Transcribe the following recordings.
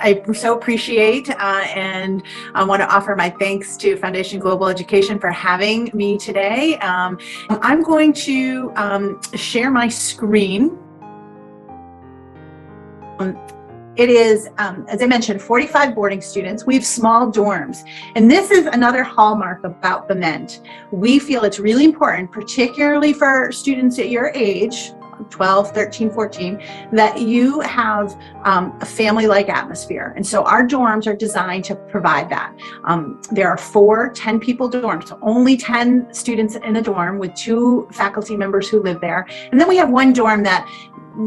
I so appreciate and I want to offer my thanks to Foundation Global Education for having me today. I'm going to share my screen. It is, as I mentioned, 45 boarding students. We have small dorms. And this is another hallmark about Bement. We feel it's really important, particularly for students at your age, 12, 13, 14, that you have a family-like atmosphere. And so our dorms are designed to provide that. There are 4 10-people dorms, so only 10 students in a dorm with 2 faculty members who live there. And then we have one dorm that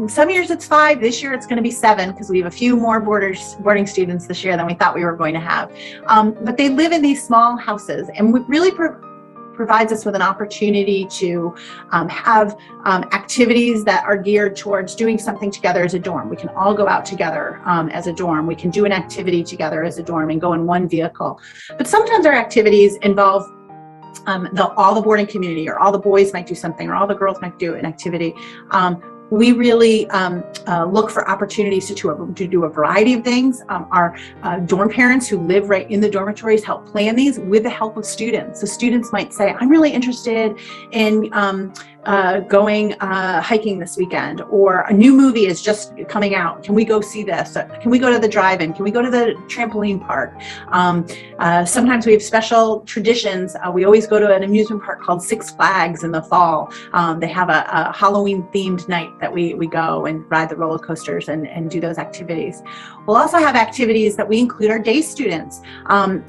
some years it's 5, this year it's going to be 7 because we have a few more boarding students this year than we thought we were going to have. But they live in these small houses, and we really provides us with an opportunity to have activities that are geared towards doing something together as a dorm. We can all go out together as a dorm. We can do an activity together as a dorm and go in one vehicle. But sometimes our activities involve all the boarding community, or all the boys might do something, or all the girls might do an activity. We really look for opportunities to do a variety of things. Our dorm parents who live right in the dormitories help plan these with the help of students. So students might say, I'm really interested in going hiking this weekend, or a new movie is just coming out. Can we go see this? Can we go to the drive-in? Can we go to the trampoline park? Sometimes we have special traditions. We always go to an amusement park called Six Flags in the fall. They have a Halloween themed night that we go and ride the roller coasters and do those activities. We'll also have activities that we include our day students.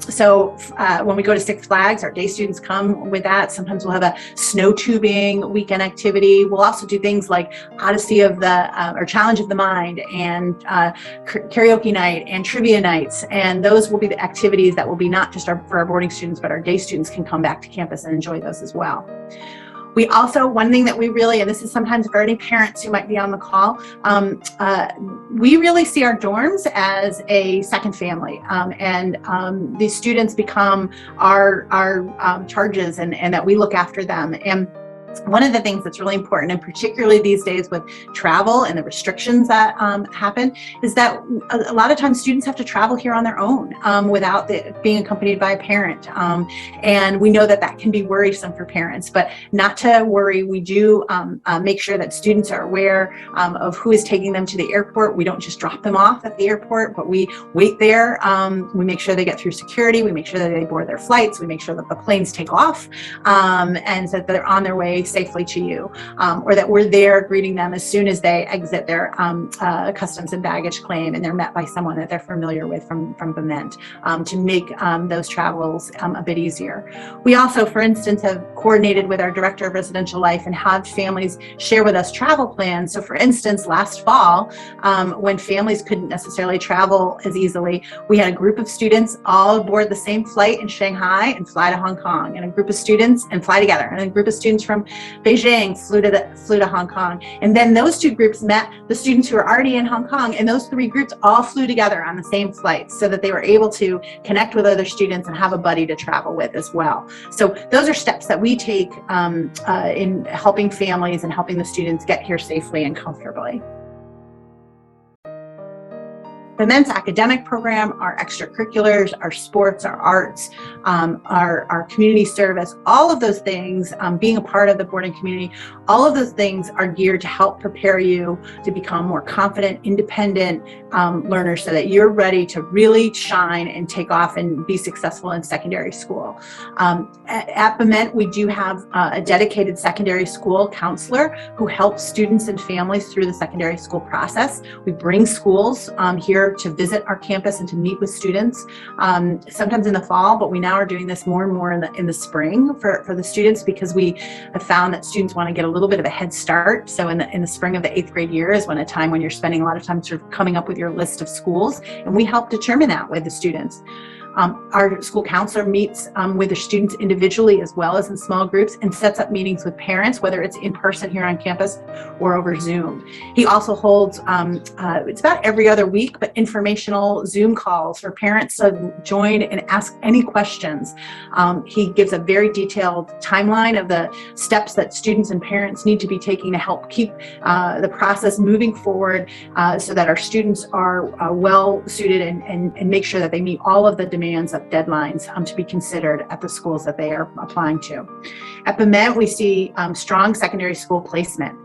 So when we go to Six Flags, our day students come with that. Sometimes we'll have a snow tubing weekend activity. We'll also do things like Odyssey of the, or Challenge of the Mind, and karaoke night and trivia nights. And those will be the activities that will be not just for our boarding students, but our day students can come back to campus and enjoy those as well. We also, one thing that we really, and this is sometimes for any parents who might be on the call, we really see our dorms as a second family, and these students become our charges, and that we look after them. And one of the things that's really important, and particularly these days with travel and the restrictions that happen, is that a lot of times students have to travel here on their own without being accompanied by a parent. And we know that that can be worrisome for parents, but not to worry. We do make sure that students are aware of who is taking them to the airport. We don't just drop them off at the airport, but we wait there. We make sure they get through security. We make sure that they board their flights. We make sure that the planes take off, and so that they're on their way safely to you, or that we're there greeting them as soon as they exit their customs and baggage claim, and they're met by someone that they're familiar with from Bement, to make those travels a bit easier. We also, for instance, have coordinated with our Director of Residential Life and had families share with us travel plans. So for instance, last fall, when families couldn't necessarily travel as easily, we had a group of students all board the same flight in Shanghai and fly to Hong Kong, and a group of students and fly together, and a group of students from Beijing flew to Hong Kong. And then those 2 groups met the students who were already in Hong Kong, and those 3 groups all flew together on the same flight so that they were able to connect with other students and have a buddy to travel with as well. So those are steps that we take in helping families and helping the students get here safely and comfortably. Bement's academic program, our extracurriculars, our sports, our arts, our community service, all of those things, being a part of the boarding community, all of those things are geared to help prepare you to become more confident, independent learners, so that you're ready to really shine and take off and be successful in secondary school. At Bement, we do have a dedicated secondary school counselor who helps students and families through the secondary school process. We bring schools here to visit our campus and to meet with students, sometimes in the fall, but we now are doing this more and more in the spring for the students, because we have found that students want to get a little bit of a head start. So in the spring of the 8th grade year is a time when you're spending a lot of time sort of coming up with your list of schools, and we help determine that with the students. Our school counselor meets with the students individually as well as in small groups and sets up meetings with parents, whether it's in person here on campus or over Zoom. He also holds, it's about every other week, but informational Zoom calls for parents to join and ask any questions. He gives a very detailed timeline of the steps that students and parents need to be taking to help keep the process moving forward so that our students are well suited and make sure that they meet all of the demands of deadlines to be considered at the schools that they are applying to. At Bement, we see strong secondary school placement.